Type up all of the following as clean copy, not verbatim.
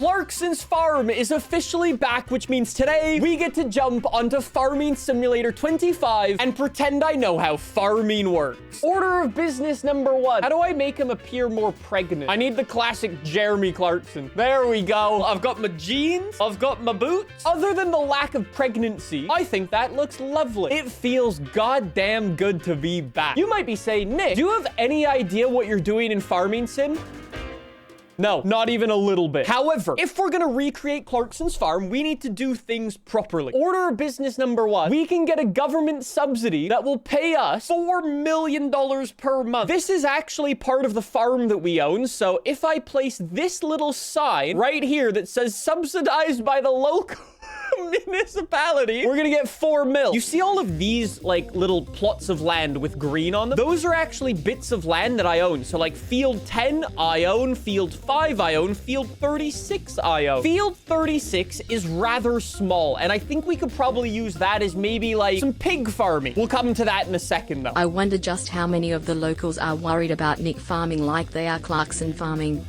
Clarkson's Farm is officially back, which means today we get to jump onto Farming Simulator 25 and pretend I know how farming works. Order of business number 1. How do I make him appear more pregnant? I need the classic Jeremy Clarkson. There we go. I've got my jeans. I've got my boots. Other than the lack of pregnancy, I think that looks lovely. It feels goddamn good to be back. You might be saying, Nick, do you have any idea what you're doing in Farming Sim? No, not even a little bit. However, if we're gonna recreate Clarkson's Farm, we need to do things properly. Order of business number 1. We can get a government subsidy that will pay us $4 million per month. This is actually part of the farm that we own. So if I place this little sign right here that says subsidized by the local municipality, we're gonna get 4 mil. You see all of these like little plots of land with green on them? Those are actually bits of land that I own. So like field 10 I own, field 5 I own, field 36 I own. Field 36 is rather small, and I think we could probably use that as maybe like some pig farming. We'll come to that in a second though. I wonder just how many of the locals are worried about Nick farming like they are Clarkson farming.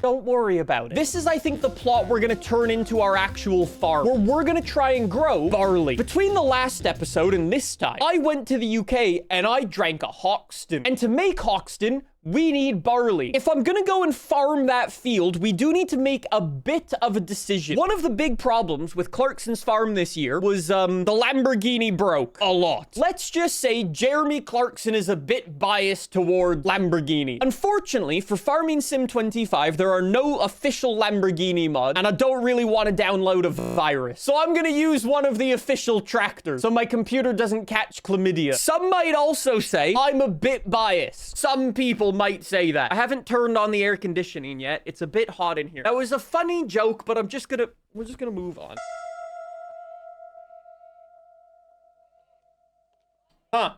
Don't worry about it. This is, I think, the plot we're gonna turn into our actual farm, where we're gonna try and grow barley. Between the last episode and this time, I went to the UK and I drank a Hoxton. And to make Hoxton, we need barley. If I'm gonna go and farm that field, we do need to make a bit of a decision. One of the big problems with Clarkson's Farm this year was the Lamborghini broke a lot. Let's just say Jeremy Clarkson is a bit biased toward Lamborghini. Unfortunately, for Farming Sim 25, there are no official Lamborghini mods, and I don't really want to download a virus. So I'm gonna use one of the official tractors so my computer doesn't catch chlamydia. Some might also say I'm a bit biased. Some people might say that. I haven't turned on the air conditioning yet. It's a bit hot in here. That was a funny joke, but we're just gonna move on. Huh.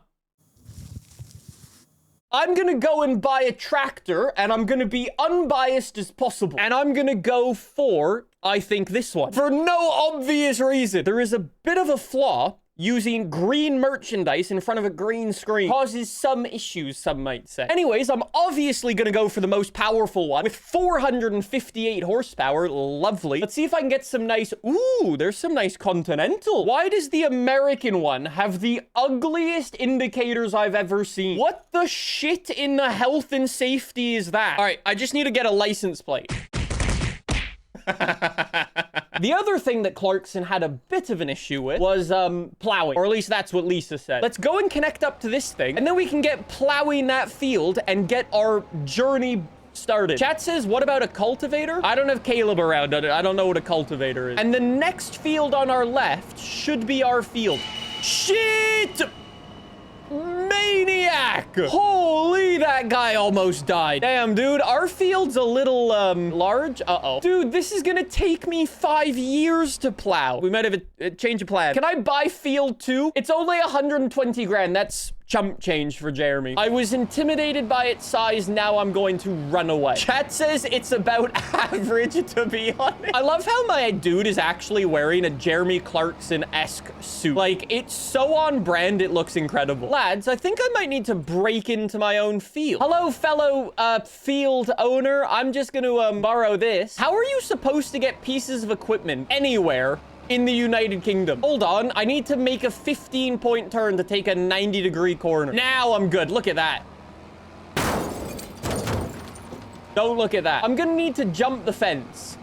I'm gonna go and buy a tractor, and I'm gonna be unbiased as possible. And I'm gonna go for, I think, this one. For no obvious reason. There is a bit of a flaw. Using green merchandise in front of a green screen causes some issues, some might say. Anyways, I'm obviously gonna go for the most powerful one with 458 horsepower. Lovely. Let's see if I can get some nice... Ooh, there's some nice Continental. Why does the American one have the ugliest indicators I've ever seen? What the shit in the health and safety is that? All right, I just need to get a license plate. The other thing that Clarkson had a bit of an issue with was plowing, or at least that's what Lisa said. Let's go and connect up to this thing, and then we can get plowing that field and get our journey started. Chat says, what about a cultivator? I don't have Caleb around. I don't know what a cultivator is. And the next field on our left should be our field. Shit! Maniac! Holy, that guy almost died. Damn, dude, our field's a little large. Uh-oh. Dude, this is gonna take me 5 years to plow. We might have a change of plan. Can I buy field 2? It's only 120 grand. That's chump change for Jeremy. I was intimidated by its size. Now I'm going to run away. Chat says it's about average, to be honest. I love how my dude is actually wearing a Jeremy Clarkson-esque suit. Like, it's so on brand, it looks incredible. Lads, I think I might need to break into my own field. Hello, fellow field owner. I'm just gonna borrow this. How are you supposed to get pieces of equipment anywhere in the United Kingdom? Hold on, I need to make a 15-point turn to take a 90-degree corner. Now I'm good. Look at that. Don't look at that. I'm gonna need to jump the fence.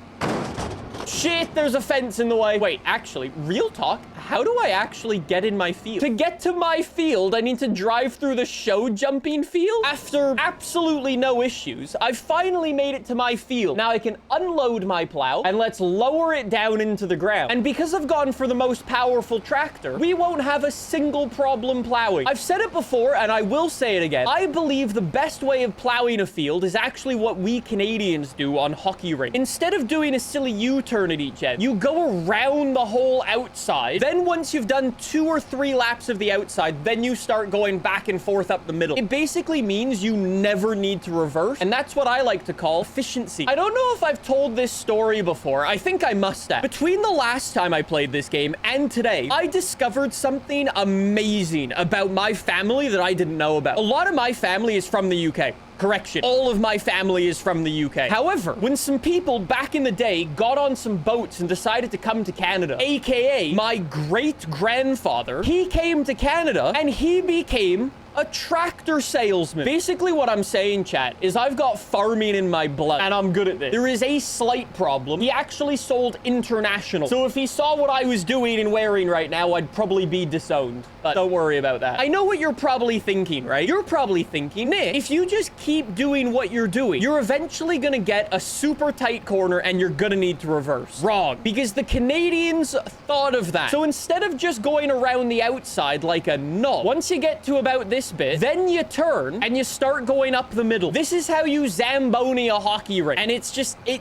Shit, there's a fence in the way. Wait, actually, real talk, how do I actually get in my field? To get to my field, I need to drive through the show jumping field? After absolutely no issues, I've finally made it to my field. Now I can unload my plow, and let's lower it down into the ground. And because I've gone for the most powerful tractor, we won't have a single problem plowing. I've said it before, and I will say it again. I believe the best way of plowing a field is actually what we Canadians do on hockey rink. Instead of doing a silly U-turn at each end, you go around the whole outside. Then once you've done 2 or 3 laps of the outside, then you start going back and forth up the middle. It basically means you never need to reverse, and that's what I like to call efficiency. I don't know if I've told this story before. I think I must have. Between the last time I played this game and today, I discovered something amazing about my family that I didn't know about. A lot of my family is from the UK. Correction. All of my family is from the UK. However, when some people back in the day got on some boats and decided to come to Canada, aka my great-grandfather, he came to Canada and he became a tractor salesman. Basically what I'm saying, chat, is I've got farming in my blood and I'm good at this. There is a slight problem. He actually sold international. So if he saw what I was doing and wearing right now, I'd probably be disowned. But don't worry about that. I know what you're probably thinking, right? You're probably thinking, Nick, if you just keep doing what you're doing, you're eventually gonna get a super tight corner and you're gonna need to reverse. Wrong. Because the Canadians thought of that. So instead of just going around the outside like a nut, once you get to about this bit, then you turn and you start going up the middle. This is how you Zamboni a hockey rink. And it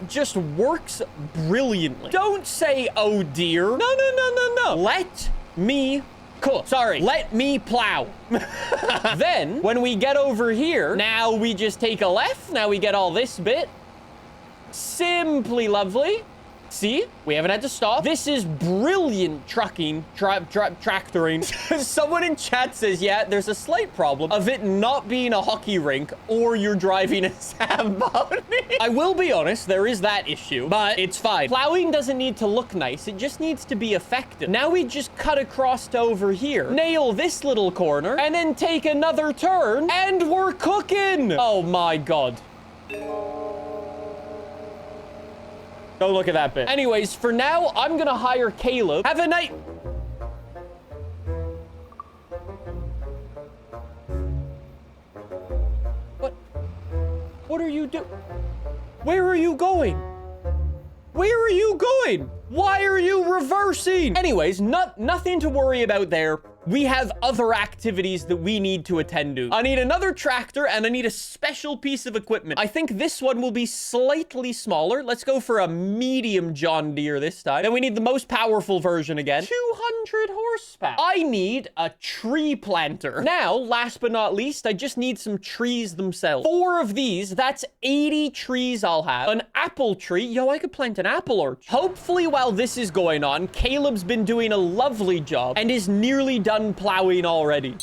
just works brilliantly. Don't say, oh dear. No, no, no, no, no. Let me cook. Sorry, let me plow. Then, when we get over here, now we just take a left. Now we get all this bit. Simply lovely. See? We haven't had to stop. This is brilliant trucking, tractoring. Someone in chat says, yeah, there's a slight problem of it not being a hockey rink or you're driving a Zamboni. I will be honest, there is that issue, but it's fine. Plowing doesn't need to look nice. It just needs to be effective. Now we just cut across to over here, nail this little corner, and then take another turn, and we're cooking. Oh my God. Don't look at that bit. Anyways, for now, I'm gonna hire Caleb. Have a night. What are you doing? Where are you going? Where are you going? Why are you reversing? Anyways, nothing to worry about there. We have other activities that we need to attend to. I need another tractor and I need a special piece of equipment. I think this one will be slightly smaller. Let's go for a medium John Deere this time. Then we need the most powerful version again. 200 horsepower. I need a tree planter. Now, last but not least, I just need some trees themselves. 4 of these, that's 80 trees I'll have. An apple tree. Yo, I could plant an apple orchard. Hopefully, while this is going on, Caleb's been doing a lovely job and is nearly done plowing already.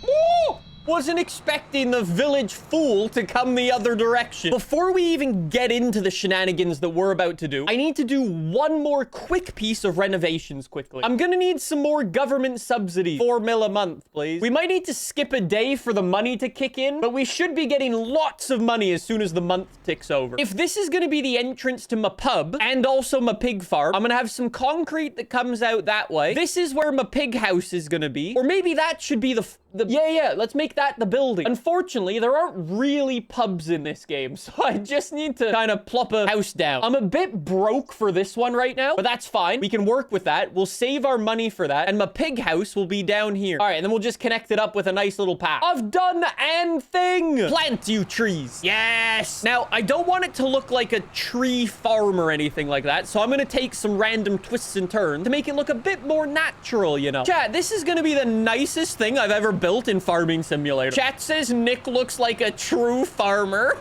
Woo! Wasn't expecting the village fool to come the other direction. Before we even get into the shenanigans that we're about to do, I need to do one more quick piece of renovations quickly. I'm gonna need some more government subsidies. 4 mil a month, please. We might need to skip a day for the money to kick in, but we should be getting lots of money as soon as the month ticks over. If this is gonna be the entrance to my pub and also my pig farm, I'm gonna have some concrete that comes out that way. This is where my pig house is gonna be. Or maybe that should be yeah, let's make that the building. Unfortunately, there aren't really pubs in this game, so I just need to kind of plop a house down. I'm a bit broke for this one right now, but that's fine. We can work with that. We'll save our money for that, and my pig house will be down here. All right, and then we'll just connect it up with a nice little path. I've done an thing. Plant you trees. Yes. Now, I don't want it to look like a tree farm or anything like that, so I'm gonna take some random twists and turns to make it look a bit more natural, you know. Chat, this is gonna be the nicest thing I've ever built in Farming Simulator. Chat says Nick looks like a true farmer.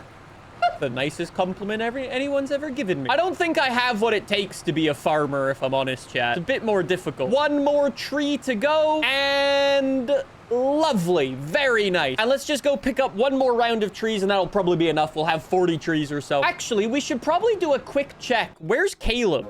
The nicest compliment anyone's ever given me. I don't think I have what it takes to be a farmer, if I'm honest, chat. It's a bit more difficult. One more tree to go, and lovely. Very nice. And let's just go pick up one more round of trees, and that'll probably be enough. We'll have 40 trees or so. Actually, we should probably do a quick check. Where's Caleb?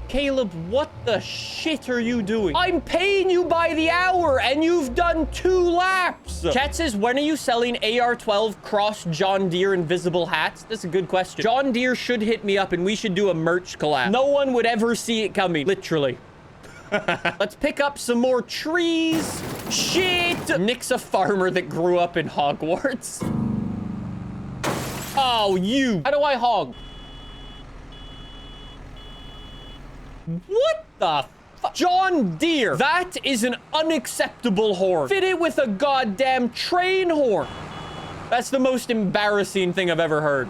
Caleb, what the shit are you doing? I'm paying you by the hour and you've done 2 laps. Chat says, when are you selling AR-12 cross John Deere invisible hats? That's a good question. John Deere should hit me up and we should do a merch collab. No one would ever see it coming, literally. Let's pick up some more trees. Shit. Nick's a farmer that grew up in Hogwarts. Oh, you. How do I hog? What the fuck? John Deere. That is an unacceptable horn. Fit it with a goddamn train horn. That's the most embarrassing thing I've ever heard.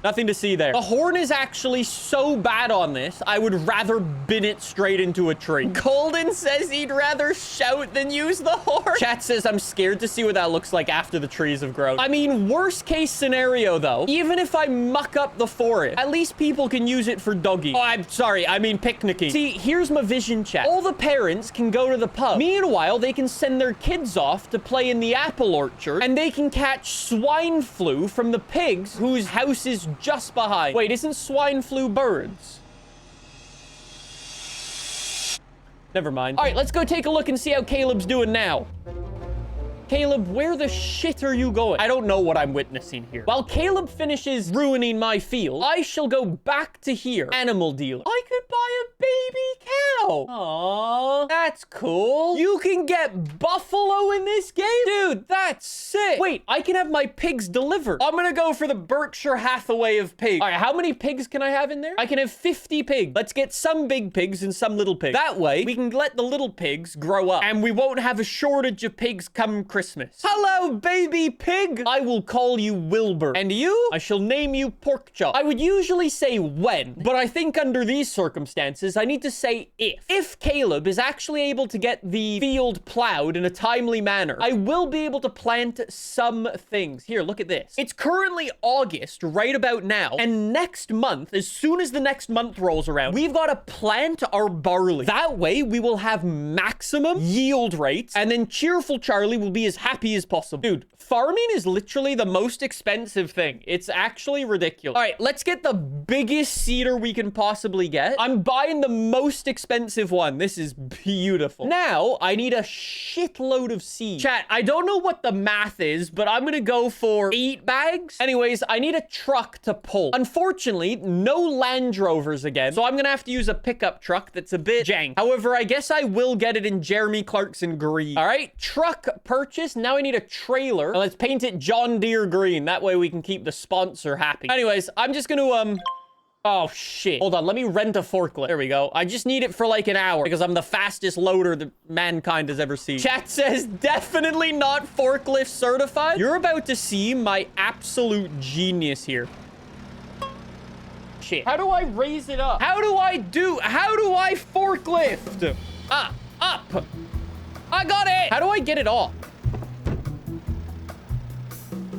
Nothing to see there. The horn is actually so bad on this, I would rather bin it straight into a tree. Golden says he'd rather shout than use the horn. Chat says I'm scared to see what that looks like after the trees have grown. I mean, worst case scenario though, even if I muck up the forest, at least people can use it for doggy. Oh, I'm sorry. I mean picnicking. See, here's my vision, chat. All the parents can go to the pub. Meanwhile, they can send their kids off to play in the apple orchard, and they can catch swine flu from the pigs whose house is just behind. Wait, isn't swine flu birds? Never mind. All right, let's go take a look and see how Caleb's doing now. Caleb, where the shit are you going? I don't know what I'm witnessing here. While Caleb finishes ruining my field, I shall go back to here. Animal dealer. I could buy a baby cow. Aww, that's cool. You can get buffalo in this game? Dude, that's sick. Wait, I can have my pigs delivered. I'm gonna go for the Berkshire Hathaway of pigs. All right, how many pigs can I have in there? I can have 50 pigs. Let's get some big pigs and some little pigs. That way, we can let the little pigs grow up, and we won't have a shortage of pigs come Christmas. Hello, baby pig. I will call you Wilbur. And you? I shall name you Pork Chop. I would usually say when, but I think under these circumstances, I need to say if. If Caleb is actually able to get the field plowed in a timely manner, I will be able to plant some things. Here, look at this. It's currently August right about now, and next month, as soon as the next month rolls around, we've got to plant our barley. That way, we will have maximum yield rates, and then Cheerful Charlie will be as happy as possible. Dude, farming is literally the most expensive thing. It's actually ridiculous. All right, let's get the biggest cedar we can possibly get. I'm buying the most expensive one. This is beautiful. Now, I need a shitload of seed. Chat, I don't know what the math is, but I'm gonna go for 8 bags. Anyways, I need a truck to pull. Unfortunately, no Land Rovers again, so I'm gonna have to use a pickup truck that's a bit jank. However, I guess I will get it in Jeremy Clarkson green. All right, truck purchase. Now I need a trailer. Now let's paint it John Deere green. That way we can keep the sponsor happy. Anyways, I'm just gonna, oh, shit. Hold on. Let me rent a forklift. There we go. I just need it for like an hour because I'm the fastest loader that mankind has ever seen. Chat says definitely not forklift certified. You're about to see my absolute genius here. Shit. How do I raise it up? How do I forklift? Up. I got it. How do I get it off?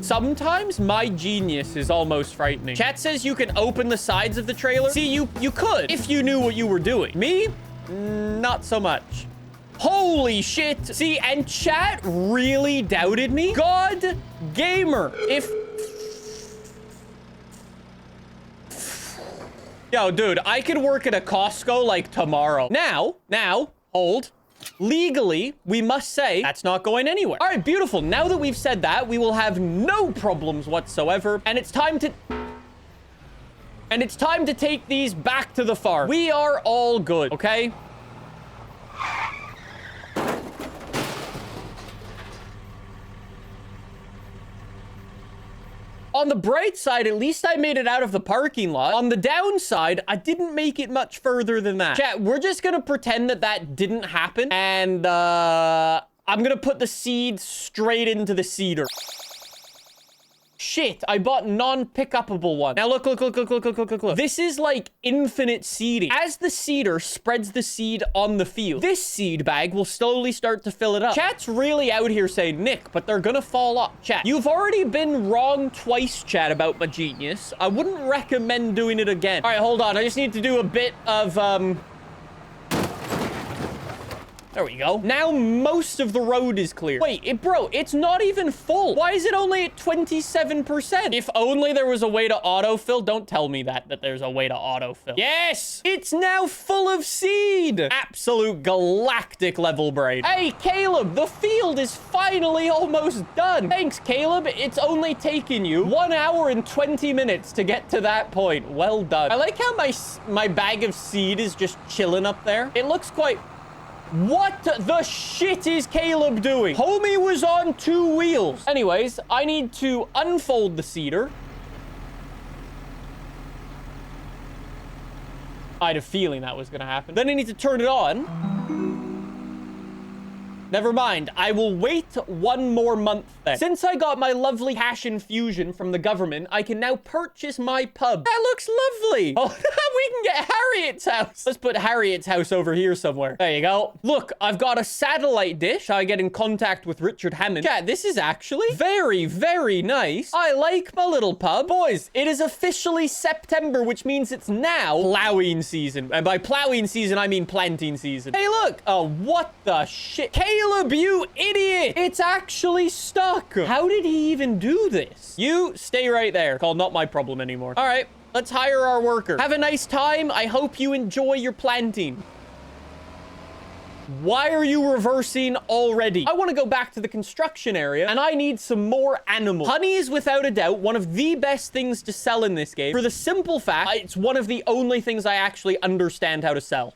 Sometimes my genius is almost frightening. Chat says you can open the sides of the trailer. See, you could if you knew what you were doing. Me? Not so much. Holy shit. See, and chat really doubted me. God gamer. Yo, dude, I could work at a Costco like tomorrow. Now, hold. Legally, we must say that's not going anywhere. All right, beautiful. Now that we've said that, we will have no problems whatsoever. And it's time to take these back to the farm. We are all good, okay? On the bright side, at least I made it out of the parking lot. On the downside, I didn't make it much further than that. Chat, we're just gonna pretend that that didn't happen. And, I'm gonna put the seed straight into the cedar. Shit, I bought non-pick-upable one. Now look. This is like infinite seeding. As the cedar spreads the seed on the field, this seed bag will slowly start to fill it up. Chat's really out here saying, Nick, but they're gonna fall off. Chat, you've already been wrong twice, chat, about my genius. I wouldn't recommend doing it again. All right, hold on. I just need to do a bit of, there we go. Now most of the road is clear. Wait, bro, it's not even full. Why is it only at 27%? If only there was a way to autofill. Don't tell me that there's a way to autofill. Yes, it's now full of seed. Absolute galactic level brain. Hey, Caleb, the field is finally almost done. Thanks, Caleb. It's only taken you 1 hour and 20 minutes to get to that point. Well done. I like how my bag of seed is just chilling up there. It looks quite... What the shit is Caleb doing? Homie was on 2 wheels. Anyways, I need to unfold the cedar. I had a feeling that was gonna happen. Then I need to turn it on. Never mind. I will wait 1 more month then. Since I got my lovely cash infusion from the government, I can now purchase my pub. That looks lovely. Oh, we can get Harriet's house. Let's put Harriet's house over here somewhere. There you go. Look, I've got a satellite dish. I get in contact with Richard Hammond. Yeah, this is actually very, very nice. I like my little pub. Boys, it is officially September, which means it's now plowing season. And by plowing season, I mean planting season. Hey, look. Oh, what the shit? Caleb, you idiot. It's actually stuck. How did he even do this? You stay right there. Called not my problem anymore. All right, let's hire our worker. Have a nice time. I hope you enjoy your planting. Why are you reversing already? I want to go back to the construction area, and I need some more animals. Honey is without a doubt one of the best things to sell in this game, for the simple fact it's one of the only things I actually understand how to sell.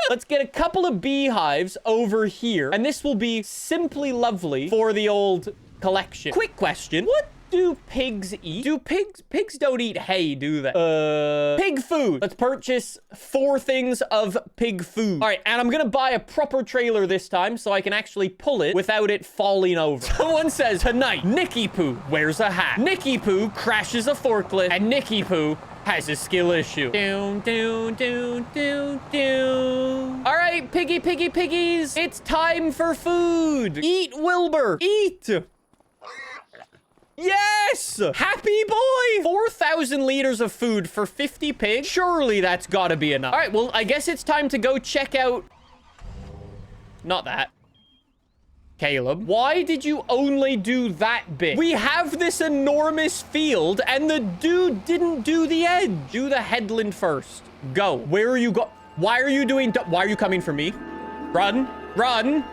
Let's get a couple of beehives over here, and this will be simply lovely for the old collection. Quick question. What do pigs eat? Do pigs don't eat hay, do they? Pig food. Let's purchase 4 things of pig food. All right, and I'm gonna buy a proper trailer this time so I can actually pull it without it falling over. Someone says, tonight, Nicky Poo wears a hat. Nicky Poo crashes a forklift, and Nicky Poo has a skill issue. Doon, doon, doon, doon, doon. All right, piggies, it's time for food. Eat, Wilbur, eat. Yes! Happy boy! 4,000 liters of food for 50 pigs? Surely that's gotta be enough. All right, well, I guess it's time to go check out... Not that. Caleb, why did you only do that bit? We have this enormous field, and the dude didn't do the edge. Do the headland first. Go. Where are you go? Why are you doing... Why are you coming for me? Run. Run.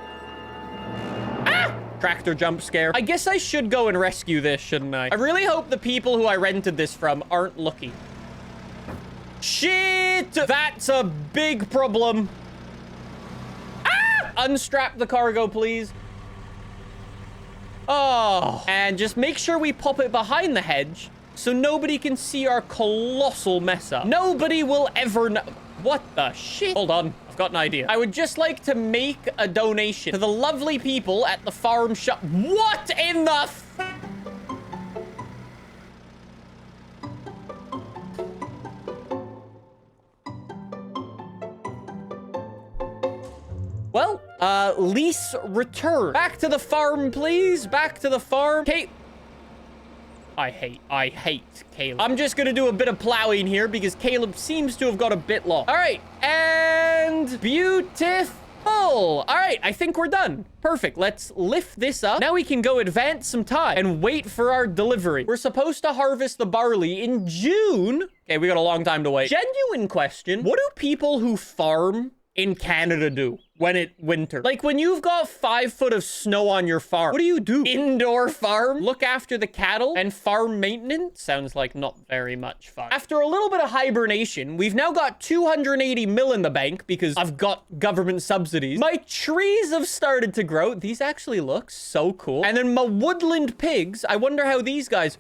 Ah! Tractor jump scare. I guess I should go and rescue this, shouldn't I? I really hope the people who I rented this from aren't looking. Shit! That's a big problem. Ah! Unstrap the cargo, please. Oh. And just make sure we pop it behind the hedge so nobody can see our colossal mess up. Nobody will ever know. What the shit? Hold on. I've got an idea. I would just like to make a donation to the lovely people at the farm shop. What in the Well, lease return. Back to the farm, please. Back to the farm. Okay. I hate Caleb. I'm just gonna do a bit of plowing here because Caleb seems to have got a bit lost. All right, and beautiful. All right, I think we're done. Perfect. Let's lift this up. Now we can go advance some time and wait for our delivery. We're supposed to harvest the barley in June. Okay, we got a long time to wait. Genuine question. What do people who farm in Canada do when it winter? Like when you've got 5 foot of snow on your farm, what do you do? Indoor farm? Look after the cattle and farm maintenance? Sounds like not very much fun. After a little bit of hibernation, we've now got 280 mil in the bank because I've got government subsidies. My trees have started to grow. These actually look so cool. And then my woodland pigs, I wonder how these guys...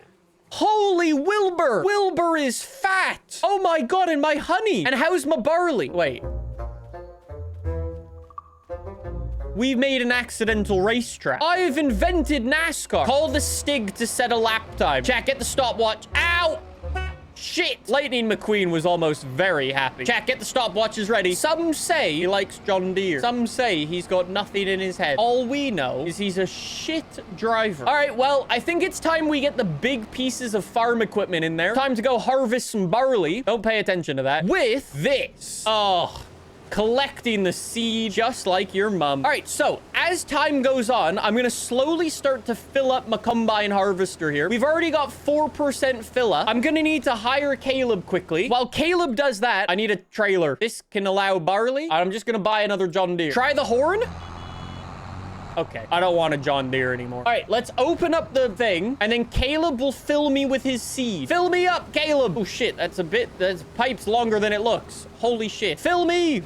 Holy Wilbur! Wilbur is fat! Oh my god, and my honey! And how's my barley? Wait. We've made an accidental racetrack. I've invented NASCAR. Call the Stig to set a lap time. Chat, get the stopwatch. Ow! Shit! Lightning McQueen was almost very happy. Chat, get the stopwatches ready. Some say he likes John Deere. Some say he's got nothing in his head. All we know is he's a shit driver. All right, well, I think it's time we get the big pieces of farm equipment in there. Time to go harvest some barley. Don't pay attention to that. With this. Oh... collecting the seed just like your mom. All right, so as time goes on, I'm gonna slowly start to fill up my combine harvester here. We've already got 4% fill up. I'm gonna need to hire Caleb quickly. While Caleb does that, I need a trailer. This can allow barley. I'm just gonna buy another John Deere. Try the horn. Okay, I don't want a John Deere anymore. All right, let's open up the thing, and then Caleb will fill me with his seed. Fill me up, Caleb. Oh, shit, that's pipe's longer than it looks. Holy shit. Fill me.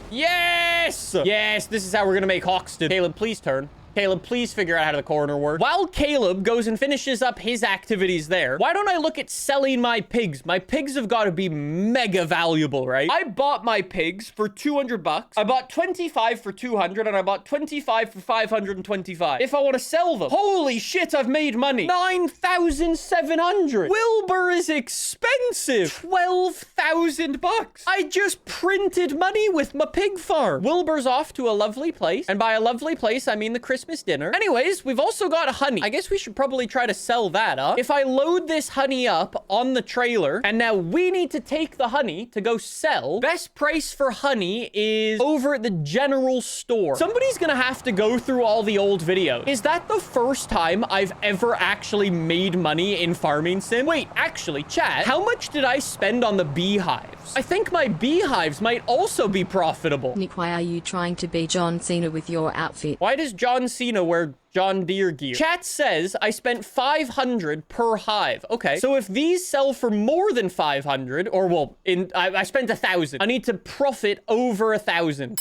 Yes! Yes, this is how we're gonna make Hoxton. Caleb, please turn. Caleb, please figure out how the corner works. While Caleb goes and finishes up his activities there, why don't I look at selling my pigs? My pigs have got to be mega valuable, right? I bought my pigs for 200 bucks. I bought 25 for 200 and I bought 25 for 525. If I want to sell them, holy shit, I've made money. 9,700. Wilbur is expensive. 12,000 bucks. I just printed money with my pig farm. Wilbur's off to a lovely place. And by a lovely place, I mean the Christmas dinner. Anyways, we've also got honey. I guess we should probably try to sell that, huh? If I load this honey up on the trailer, and now we need to take the honey to go sell, best price for honey is over at the general store. Somebody's gonna have to go through all the old videos. Is that the first time I've ever actually made money in Farming Sim? Wait, actually, chat, how much did I spend on the beehives? I think my beehives might also be profitable. Nick, why are you trying to be John Cena with your outfit? Why does John Cena wear John Deere gear? Chat says I spent 500 per hive. Okay, so if these sell for more than 500, or well, I spent 1,000. I need to profit over 1,000.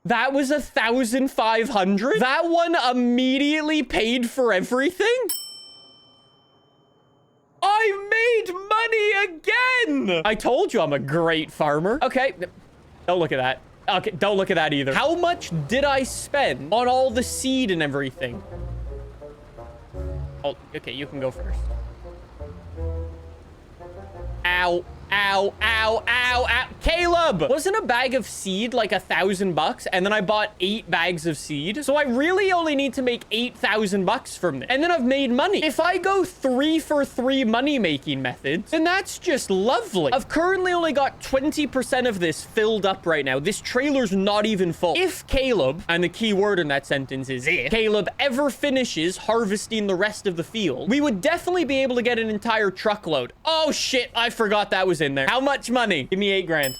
That was 1,500? That one immediately paid for everything? I made money again! I told you I'm a great farmer. Okay, don't look at that. Okay, don't look at that either. How much did I spend on all the seed and everything? Oh, okay, you can go first. Ow. Ow, ow, ow, ow. Caleb! Wasn't a bag of seed like 1,000 bucks? And then I bought 8 bags of seed. So I really only need to make 8,000 bucks from this. And then I've made money. If I go 3 for 3 money-making methods, then that's just lovely. I've currently only got 20% of this filled up right now. This trailer's not even full. If Caleb, and the key word in that sentence is if, Caleb ever finishes harvesting the rest of the field, we would definitely be able to get an entire truckload. Oh shit, I forgot that was in there. How much money? Give me 8 grand.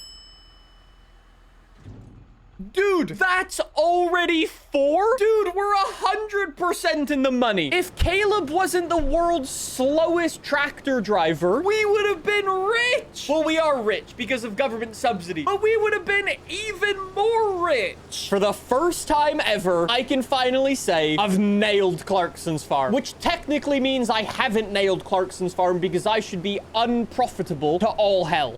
Dude, that's already 4? Dude, we're 100% in the money. If Caleb wasn't the world's slowest tractor driver, we would have been rich. Well, we are rich because of government subsidy, but we would have been even more rich. For the first time ever, I can finally say I've nailed Clarkson's farm, which technically means I haven't nailed Clarkson's farm because I should be unprofitable to all hell.